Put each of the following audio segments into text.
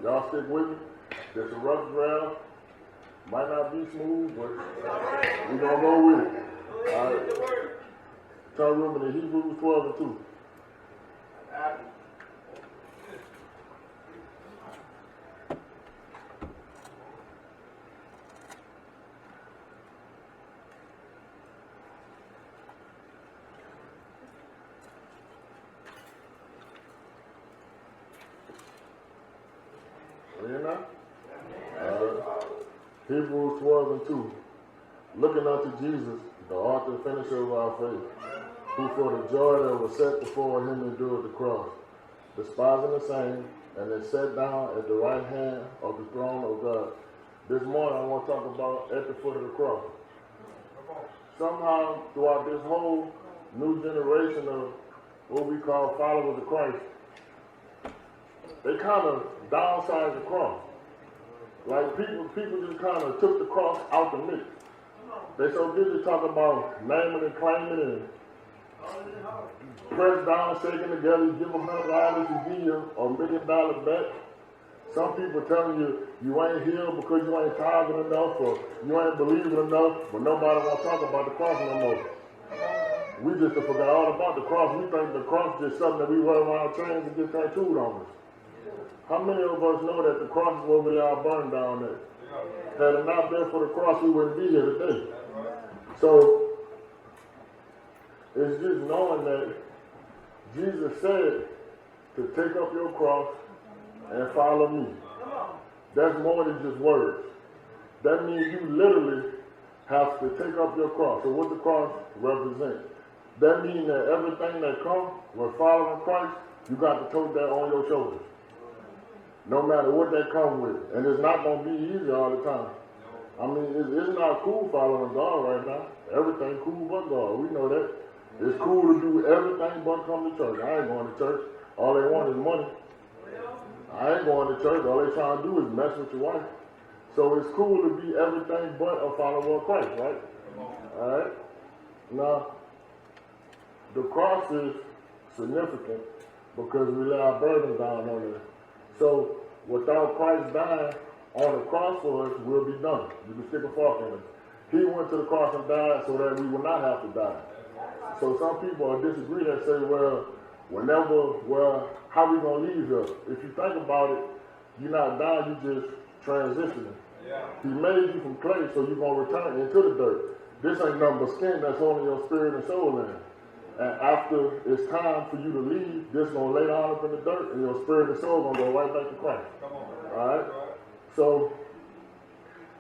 Y'all stick with me. There's a rough draft. Might not be smooth, but we're going to go with it. All right. Turn room in Hebrews 12 and 2. Hebrews 12 and 2. Looking unto Jesus, the author and finisher of our faith, who for the joy that was set before him endured the cross, despising the same, and is set down at the right hand of the throne of God. This morning I want to talk about at the foot of the cross. Somehow throughout this whole new generation of what we call followers of Christ, they kind of downsized the cross. Like people just kind of took the cross out the mix. They so busy talking about naming and claiming and press down, shaking together, give them $100 to give you or $1 million bet. Some people telling you you ain't healed because you ain't tithing enough or you ain't believing enough, but nobody want to talk about the cross no more. We just forgot all about the cross. We think the cross is just something that we wear around chains and get tattooed on us. How many of us know that the cross is where we are burned down there? Had it not been for the cross, we wouldn't be here today. So, it's just knowing that Jesus said to take up your cross and follow me. That's more than just words. That means you literally have to take up your cross. So what the cross represents? That means that everything that comes with following Christ, you got to tote that on your shoulders. No matter what that comes with. And it's not going to be easy all the time. I mean, it's not cool following God right now. Everything cool but God. We know that. It's cool to do everything but come to church. I ain't going to church. All they want is money. I ain't going to church. All they trying to do is mess with your wife. So it's cool to be everything but a follower of Christ, right? All right? Now, the cross is significant because we lay our burden down on it. So, without Christ dying on the cross for us, we'll be done. You can stick a fork in it. He went to the cross and died so that we will not have to die. So some people disagree that say, well, how we going to leave here? If you think about it, you're not dying, you're just transitioning. He made you from clay, so you're going to return into the dirt. This ain't nothing but skin that's holding your spirit and soul in. And after it's time for you to leave, this going to lay down up in the dirt, and your spirit and soul going to go right back to Christ. All right? So,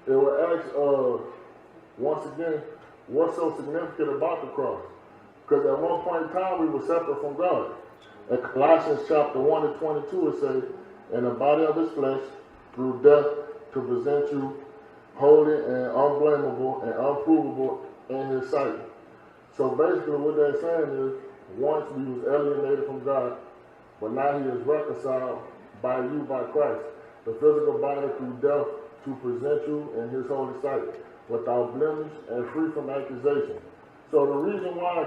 it will ask, once again, what's so significant about the cross? Because at one point in time, we were separate from God. In Colossians chapter 1 and 22, it says, in the body of his flesh, through death, to present you holy and unblameable and unprovable in his sight. So basically what they're saying is, once we was alienated from God, but now he is reconciled by you, by Christ, the physical body through death to present you in his holy sight, without blemish and free from accusation. So the reason why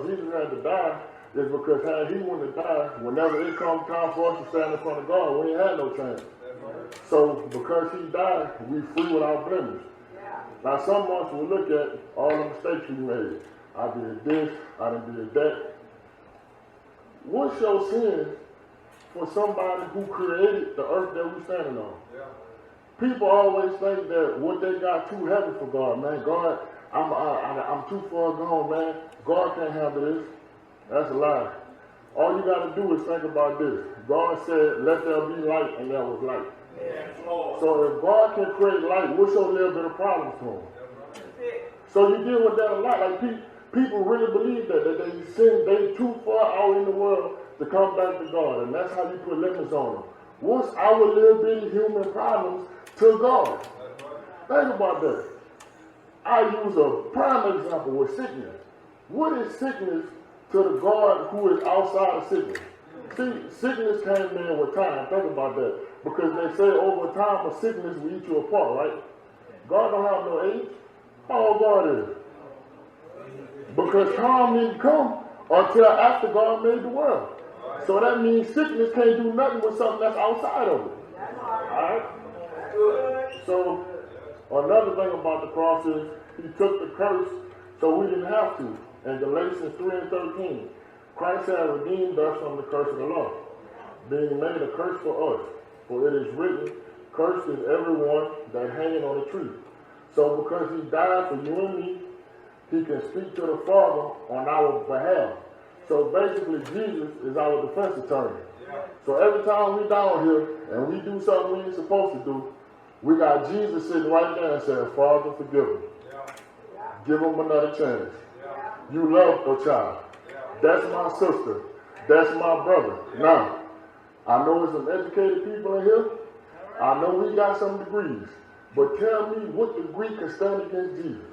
Jesus had to die is because had he wouldn't have died, whenever it comes time for us to stand in front of God, we ain't had no chance. So because he died, we free without blemish. Now some months we'll look at all the mistakes we made. I did this, I did that. What's your sin for somebody who created the earth that we're standing on? People always think that what they got too heavy for God, man. God, I'm too far gone, man. God can't handle this. That's a lie. All you got to do is think about this. God said, let there be light, and there was light. So if God can create light, what's your little bit of problems to him? So you deal with that a lot. Like people really believe that they too far out in the world to come back to God, and that's how you put limits on them. What's our little bitty human problems to God? Think about that. I use a prime example with sickness. What is sickness to the God who is outside of sickness? See, sickness came in with time. Think about that. Because they say over time of sickness will eat you apart, right? God don't have no age. How old God is? Because time didn't come until after God made the world. So that means sickness can't do nothing with something that's outside of it. Alright? So, another thing about the cross is he took the curse so we didn't have to. In Galatians 3 and 13, Christ had redeemed us from the curse of the law, being made a curse for us. For it is written, cursed is everyone that hangeth on a tree. So because he died for you and me, he can speak to the Father on our behalf. So basically, Jesus is our defense attorney. So every time we down here and we do something we ain't supposed to do, we got Jesus sitting right there and saying, Father, forgive him. Give him another chance. You love your child. That's my sister. That's my brother. Now, I know there's some educated people in here. I know we got some degrees. But tell me what degree can stand against Jesus.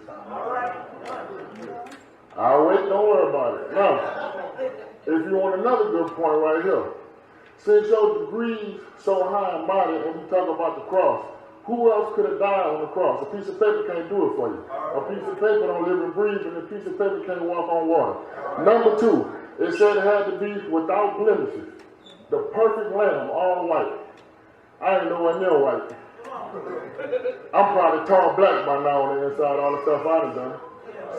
I'll wait, don't worry about it. Now, if you want another good point right here, since your degree's so high and mighty and we talk about the cross, who else could have died on the cross? A piece of paper can't do it for you. A piece of paper don't live and breathe, and a piece of paper can't walk on water. Number 2, it said it had to be without blemishes. The perfect lamb, all white. I ain't nowhere near white. I'm probably tall black by now on the inside, all the stuff I've done.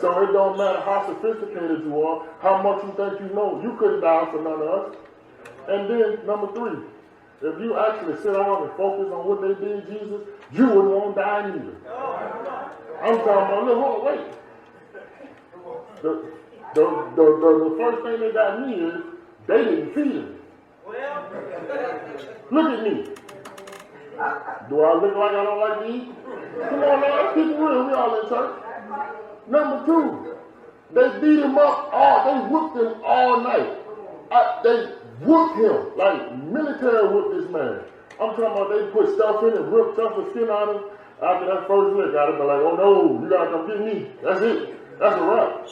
So it don't matter how sophisticated you are, how much you think you know, you couldn't die for none of us. And then, number 3, if you actually sit down and focus on what they did, Jesus, you wouldn't want to die neither. I'm talking about, look, hold on, wait. The first thing they got me is, they didn't feed him. Look at me. Do I look like I don't like to eat? Come on now, let's keep it real, we all in church. Number 2, they beat him up they whipped him all night. They whooped him, like military whooped this man. I'm talking about they put stuff in and ripped stuff and skin out of him. After that first lick, I'd have been like, oh no, you gotta come get me. That's it. That's a wrap.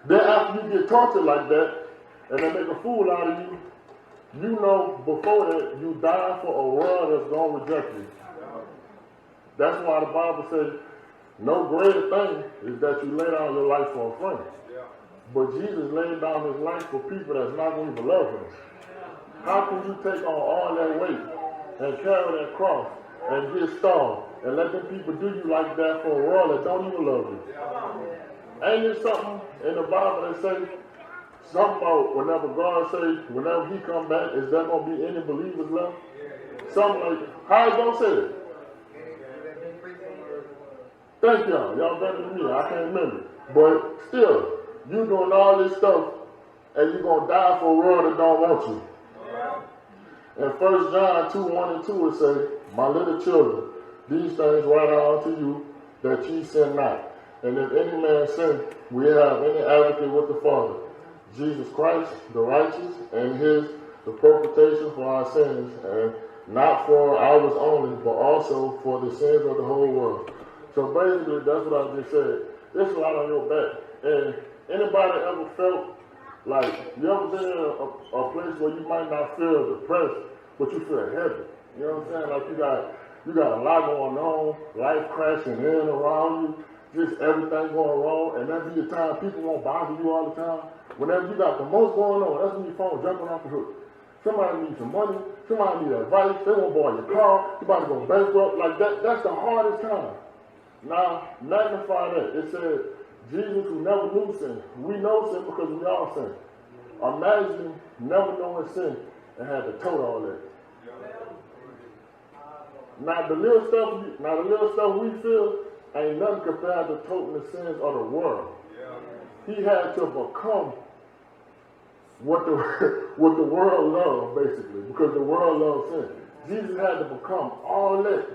Then after you get tortured like that, and they make a fool out of you, you know before that you die for a world that's gonna reject you. That's why the Bible says, no greater thing is that you lay down your life for a friend. But Jesus laid down his life for people that's not going to even love him. How can you take on all that weight and carry that cross and get starved and let them people do you like that for a world that don't even love you? Ain't there something in the Bible that say something about whenever God says, whenever he come back, is there going to be any believers left? Something like, how you going to say it? Thank y'all. Y'all better than me. I can't remember. But still, you doing all this stuff and you're going to die for a world that don't want you. In 1 John 2:1 and 2 it says, my little children, these things write I unto you, that ye sin not. And if any man sin, we have any advocate with the Father, Jesus Christ, the righteous, and the propitiation for our sins, and not for ours only, but also for the sins of the whole world. So basically, that's what I just said. There's a lot on your back. And anybody ever felt like, you ever been in a place where you might not feel depressed, but you feel heavy? You know what I'm saying? Like you got a lot going on, life crashing in around you, just everything going wrong, and that be the time people won't bother you all the time. Whenever you got the most going on, that's when your phone jumping off the hook. Somebody needs some money, somebody needs advice, they won't borrow your car, you about to go bankrupt, like that's the hardest time. Now, magnify that. It said, Jesus who never knew sin. We know sin because we all sin. Imagine never knowing sin and had to tote all that. Now the little stuff we feel ain't nothing compared to toting the sins of the world. He had to become what the world loved, basically, because the world loves sin. Jesus had to become all that.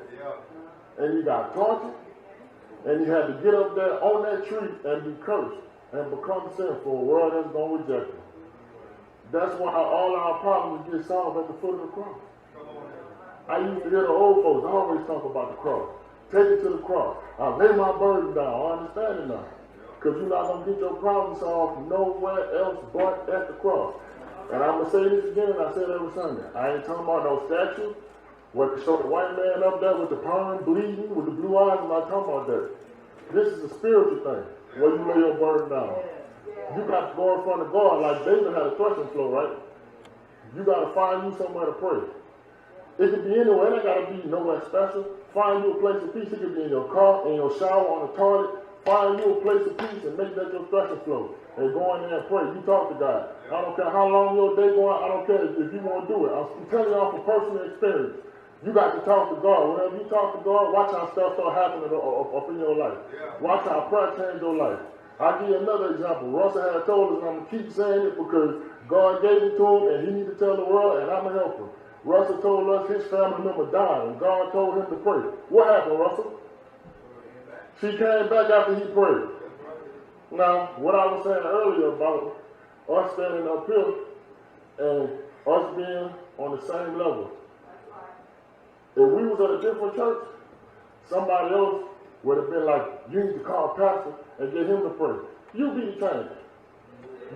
And he got tortured. And he had to get up there on that tree and be cursed and become sin for a world that's going to reject him. That's why all our problems get solved at the foot of the cross. I used to hear the old folks always talk about the cross. Take it to the cross. I lay my burden down. I understand it now. Because you're not going to get your problem solved nowhere else but at the cross. And I'm going to say this again, and I say it every Sunday. I ain't talking about no statue. What show the white man up there with the perm bleeding, with the blue eyes, I'm not talking about that. This is a spiritual thing, where you lay your burden down. You got to go in front of God, like David had a threshing floor, right? You got to find you somewhere to pray. It could be anywhere. It ain't gotta be nowhere special. Find you a place of peace. It could be in your car, in your shower, on the toilet. Find you a place of peace and make that your stress flow. And go in there and pray. You talk to God. I don't care how long your day going. I don't care if you want to do it. I'm telling y'all from personal experience. You got to talk to God. Whenever you talk to God, watch how stuff start happening up in your life. Watch how prayer change your life. I'll give you another example. Russell had told us, and I'm going to keep saying it because God gave it to him, and he needed to tell the world, and I'm going to help him. Russell told us his family member died, and God told him to pray. What happened, Russell? She came back after he prayed. Now, what I was saying earlier about us standing up here and us being on the same level. If we was at a different church, somebody else would have been like, you need to call pastor and get him to pray. You be the change.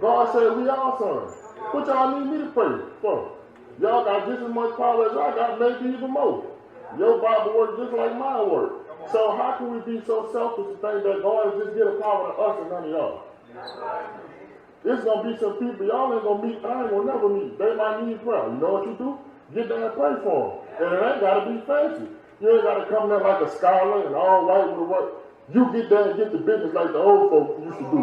God said we all sons. What y'all need me to pray for? Y'all got just as much power as I got, maybe even more. Your Bible works just like mine work. So how can we be so selfish to think that God is just getting power to us and none of y'all? There's going to be some people y'all ain't going to meet, I ain't going to never meet. They might need prayer. You know what you do? Get there and pray for them. And it ain't got to be fancy. You ain't got to come there like a scholar and all white with the work. You get there and get the business like the old folks used to do.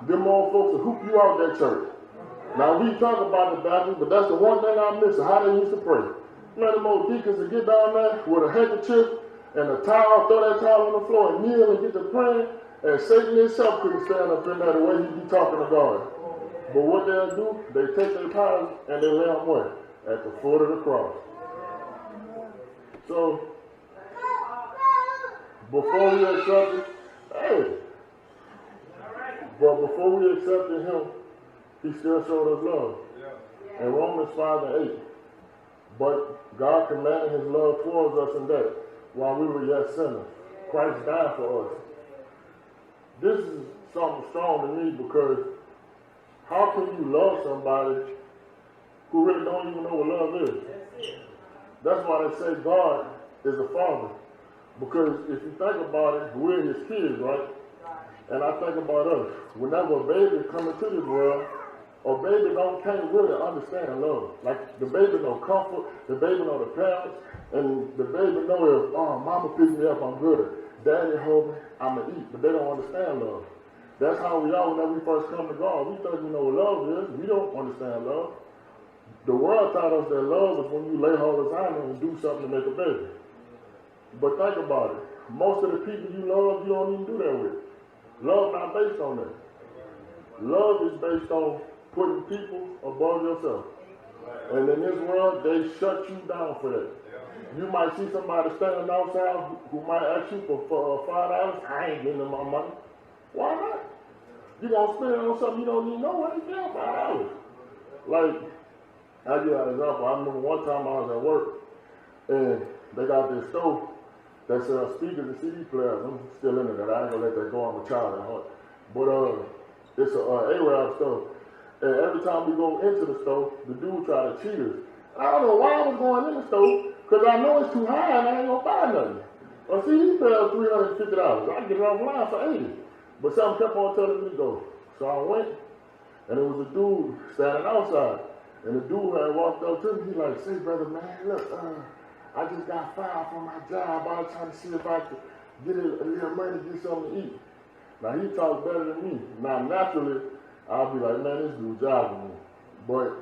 Them old folks will hoop you out that church. Now we talk about the Baptist, but that's the one thing I'm missing, how they used to pray. Man, them old deacons would get down there with a handkerchief and a towel, throw that towel on the floor and kneel and get to praying, and Satan himself couldn't stand up in there the way he be talking to God. But what they'll do, they take their towels and they lay them where? At the foot of the cross. So, before we accepted, but before we accepted him, he still showed us love. In Romans 5 and 8. But God commanded his love towards us in that while we were yet sinners, Christ died for us. This is something strong to me because how can you love somebody who really don't even know what love is? That's why they say God is a father. Because if you think about it, we're his kids, right? And I think about us. Whenever a baby comes into this world, a baby can't really understand love. Like the baby know comfort, the baby know the parents, and the baby know if, mama picks me up, I'm good. Daddy hold me, I'ma eat. But they don't understand love. That's how we are whenever we first come to God. We think we know what love is. We don't understand love. The world taught us that love is when you lay hold of Zion and do something to make a baby. But think about it. Most of the people you love, you don't even do that with. Love not based on that. Love is based on putting people above yourself. And in this world, they shut you down for that. You might see somebody standing outside who might ask you for $5. I ain't giving them my money. Why not? You're going to spend it on something you don't even know what it's down $5. Like, I'll give you an example. I remember one time I was at work, and they got this stove that sells speakers and CD players. I'm still into that. I ain't going to let that go on my child at heart. But it's a Arab stove. And every time we go into the stove, the dude try to cheat us. I don't know why I was going in the stove, because I know it's too high and I ain't going to buy nothing. A CD player is $350. I can get it offline for $80. But something kept on telling me to go. So I went, and it was a dude standing outside. And the dude had walked up to me. He like, say, brother, man, look, I just got fired from my job. I was trying to see if I could get a little money to get something to eat. Now, he talks better than me. Now, naturally, I'll be like, man, this dude jobbing me. But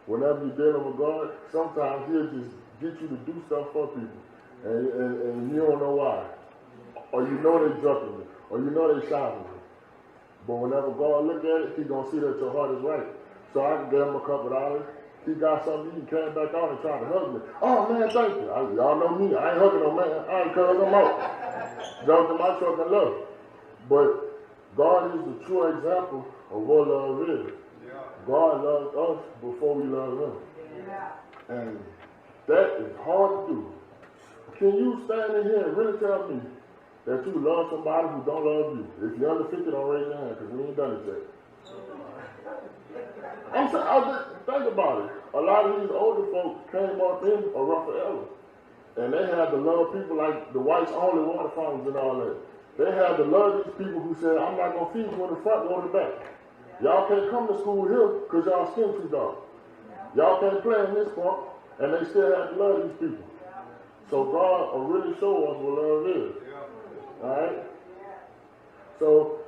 whenever you're dealing with God, sometimes he'll just get you to do stuff for people. And you don't know why. Or you know they're jumping you. Or you know they're shopping you. But whenever God look at it, he's going to see that your heart is right. So I gave him a couple $. He got something, he came back out and tried to hug me. Oh, man, thank you. Y'all know me. I ain't hugging no man. I ain't cutting him out. Jumped in my truck and love. But God is the true example of what love is. God loved us before we loved him. And that is hard to do. Can you stand in here and really tell me that you love somebody who don't love you? If you're under 50, don't raise your hand, because we ain't done it yet. I'm saying, think about it. A lot of these older folks came up in a rougher era. And they had to love people like the whites only water fountains and all that. They had to love these people who said, I'm not going to feed you in the front, go in the back. Y'all can't come to school here because y'all skin too dark. Y'all can't play in this park And they still had to love these people. So God will really show us what love is. Alright? So,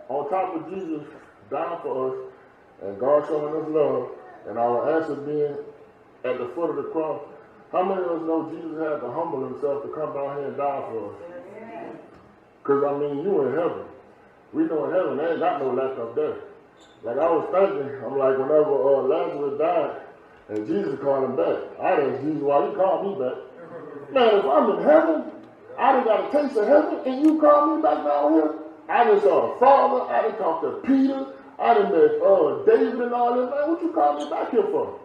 on top of Jesus dying for us, and God showing us love, and our answer being at the foot of the cross, how many of us know Jesus had to humble himself to come down here and die for us? Because, I mean, you in heaven. We know in heaven, they ain't got no lack up there. Like I was thinking, I'm like, whenever Lazarus died, and Jesus called him back, I asked Jesus, why you called me back? Man, if I'm in heaven, I done got a taste of heaven, and you call me back down here? I done saw the Father, I done talked to Peter, I done met David and all this. Man, what you call me back here for?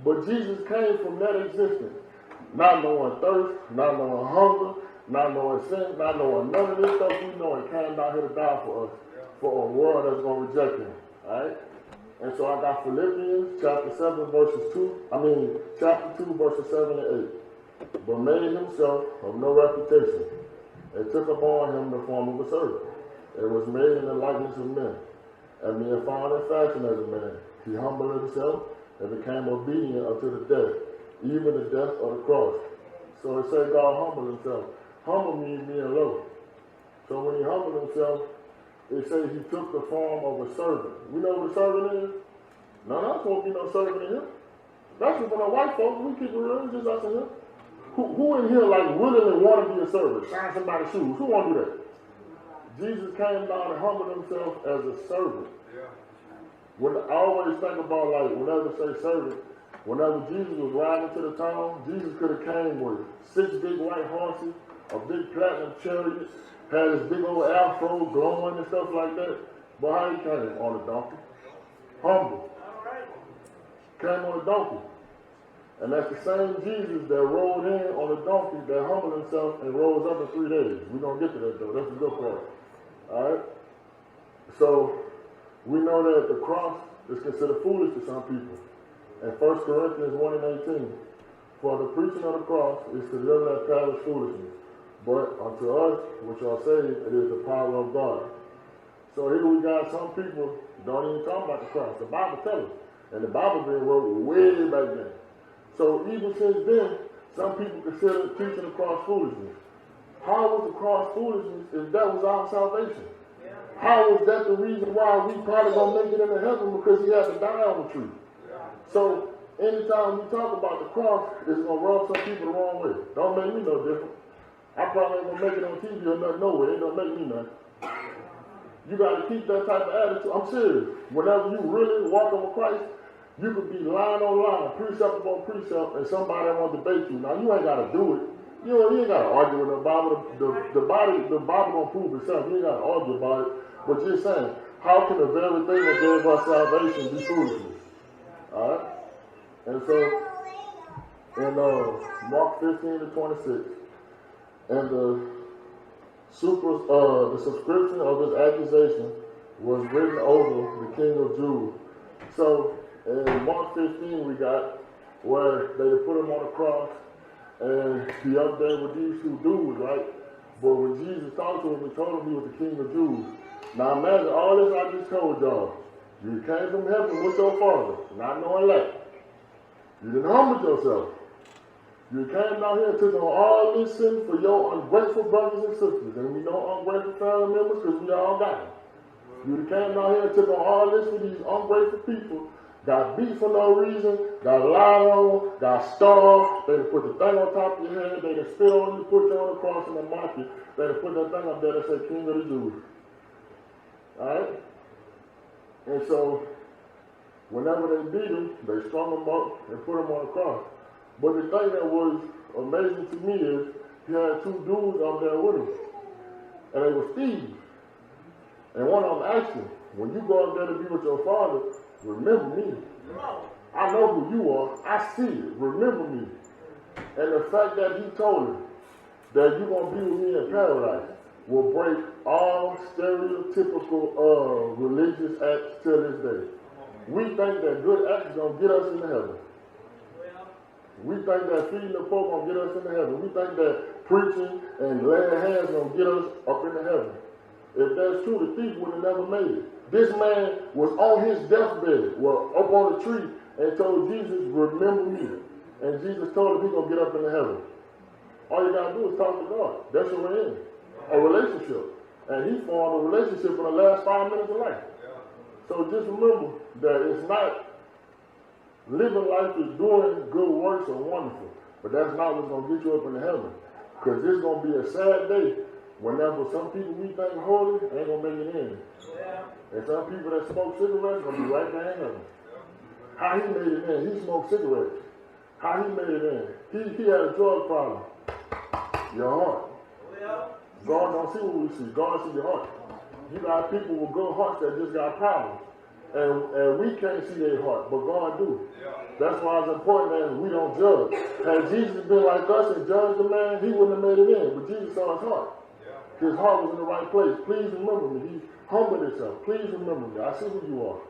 But Jesus came from that existence, not knowing thirst, not knowing hunger, not knowing sin, not knowing none of this stuff we know, and came down here to die for us, for a world that's going to reject him. Alright? And so I got Philippians chapter 2, verses 7 and 8. But made himself of no reputation, and took upon him the form of a servant, and was made in the likeness of men. And being found in fashion as a man, he humbled himself and became obedient unto the death, even the death of the cross. So it said God humbled himself. Humble means being low. So when he humbled himself, it says he took the form of a servant. We know what a servant is? No, not supposed to be no servant in here. That's just for the white folks. We keep it real, just us in here. Who in here like willingly want to be a servant? Shine somebody's shoes. Who want to do that? Jesus came down and humbled himself as a servant. When I always think about, like, whenever say servant, whenever Jesus was riding to the town, Jesus could have came with 6 big white horses, a big platinum chariot, had his big old afro glowing and stuff like that. But how he came? On a donkey. Humble. Came on a donkey. And that's the same Jesus that rode in on a donkey, that humbled himself and rose up in 3 days. We're going to get to that though. That's the good part. Alright? So, we know that the cross is considered foolish to some people. In 1 Corinthians 1 and 18, for the preaching of the cross is to them that perish foolishness, but unto us which are saved, it is the power of God. So here we got some people don't even talk about the cross. The Bible tells us. And the Bible been wrote way back then. So even since then, some people consider teaching the cross foolishness. How was the cross foolishness if that was our salvation? How is that the reason why we probably gonna make it into heaven, because he had to die on the tree? So anytime we talk about the cross, it's gonna rub some people the wrong way. Don't make me no different. I probably ain't gonna make it on TV or nothing, no way. It don't make me nothing. You gotta keep that type of attitude. I'm serious. Whenever you really walking with Christ, you could be line on line, precept upon precept, and somebody want to debate you. Now you ain't gotta do it. You ain't gotta argue with the Bible. The Bible don't prove itself. You ain't gotta argue about it. But you're saying, how can the very thing that gave us salvation be foolishness? Alright? And so, in Mark 15 to 26, and the subscription of his accusation was written over the King of Jews. So, in Mark 15 we got where they put him on the cross, and he up there with these 2 dudes, right? But when Jesus talked to him, he told him he was the King of Jews. Now imagine all this I just told y'all. You came from heaven with your Father, not knowing that. You didn't humble yourself. You came down here and took on all this sin for your ungrateful brothers and sisters. And we know ungrateful family members because we all got them. You came down here and took on all this for these ungrateful people. Got beat for no reason, got lied on, got starved. They put the thing on top of your head, they spit on you, put you on the cross in the market. They put that thing up there that said King of the Jews. Alright? And so, whenever they beat him, they strung him up and put him on the cross. But the thing that was amazing to me is, he had 2 dudes up there with him. And they were thieves. And one of them asked him, when you go up there to be with your Father, remember me. I know who you are. I see it. Remember me. And the fact that he told him that you're going to be with me in paradise will break all stereotypical religious acts till this day. We think that good acts is going to get us into heaven. We think that feeding the poor going to get us into heaven. We think that preaching and laying hands going to get us up into heaven. If that's true, the thief would have never made it. This man was on his deathbed, well, up on the tree, and told Jesus, remember me. And Jesus told him he's going to get up into heaven. All you got to do is talk to God. That's what we're in. A relationship. And he formed a relationship in the last 5 minutes of life. So just remember that it's not living life is doing good works are wonderful. But that's not what's going to get you up into heaven. Because it's going to be a sad day whenever some people we think holy ain't going to make it in. And some people that smoke cigarettes are going to be right there in heaven. How he made it in? He smoked cigarettes. How he made it in? He had a drug problem. Your heart. God don't see what we see. God sees your heart. You got people with good hearts that just got problems. And we can't see their heart, but God do. That's why it's important that we don't judge. Had Jesus been like us and judged the man, he wouldn't have made it in. But Jesus saw his heart. His heart was in the right place. Please remember me. He humbled himself. Please remember me. I see who you are.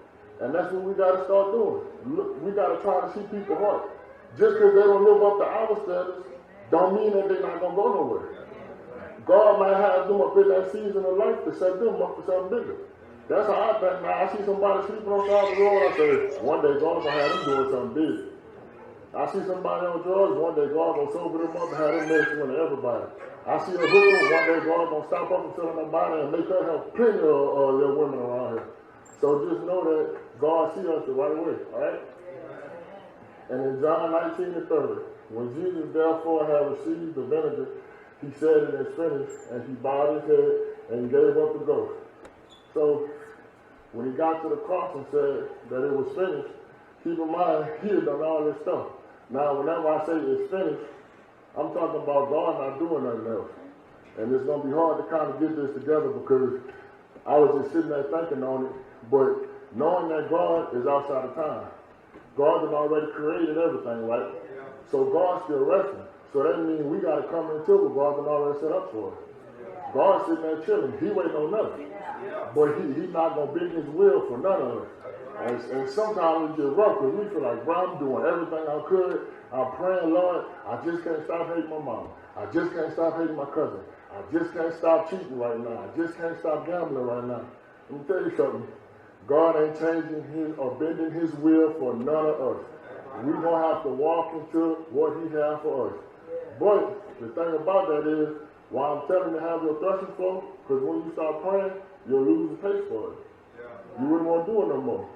And that's what we got to start doing. Look, we got to try to see people's heart. Just because they don't live up to our standards, don't mean that they're not going to go nowhere. God might have them up in that season of life to set them up for something bigger. That's how I think. Now, I see somebody sleeping on the side of the road, I say, one day God's going to have them doing something big. I see somebody on drugs, one day God going to sober them up and have them ministering to everybody. I see a hooker, one day God going to stop up and sit on her body and make her have plenty of little women around here. So just know that God sees us the right way, all right? And in John 19:30, when Jesus therefore had received the vinegar, he said it is finished, and he bowed his head and he gave up the ghost. So when he got to the cross and said that it was finished, keep in mind he had done all this stuff. Now whenever I say it's finished, I'm talking about God not doing nothing else. And it's going to be hard to kind of get this together because I was just sitting there thinking on it, but knowing that God is outside of time. God has already created everything, right? So God's still resting. So that means we got to come into what God has already set up for us. God's sitting there chilling. He waiting on nothing. But he's not going to bend his will for none of us. And sometimes we get rough because we feel like, bro, I'm doing everything I could. I'm praying, Lord, I just can't stop hating my mom. I just can't stop hating my cousin. I just can't stop cheating right now. I just can't stop gambling right now. Let me tell you something. God ain't changing his or bending his will for none of us. We're going to have to walk into what he has for us. But the thing about that is, why I'm telling you to have your threshing floor, because when you start praying, you'll lose the taste for it. You wouldn't want to do it no more.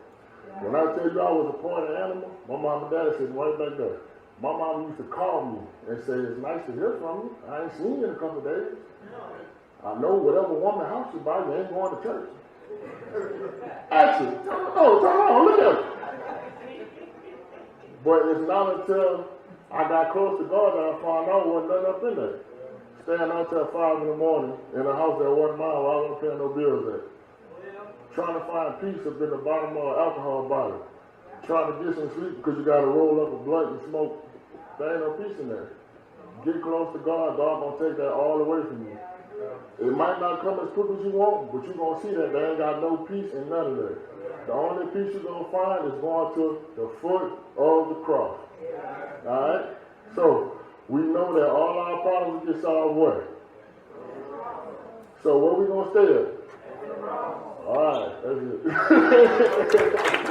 When I tell you I was a pointed animal, my mom and dad said right back there. My mom used to call me and say, it's nice to hear from you. I ain't seen you in a couple of days. I know whatever woman house you buy, you ain't going to church. Actually, turn on, look at it. But it's not until I got close to God that I found out there wasn't nothing up in there. Staying out till 5 in the morning in a house that wasn't mine where I wasn't paying no bills at. Trying to find peace up in the bottom of an alcohol bottle. Trying to get some sleep because you got to roll up a blunt and smoke. There ain't no peace in there. Get close to God, God gonna take that all away from you. It might not come as quick as you want, but you're gonna see that they ain't got no peace in none of that. The only peace you're gonna find is going to the foot of the cross. Alright? So we know that all our problems get solved where? So where we gonna stay at? Alright, that's it.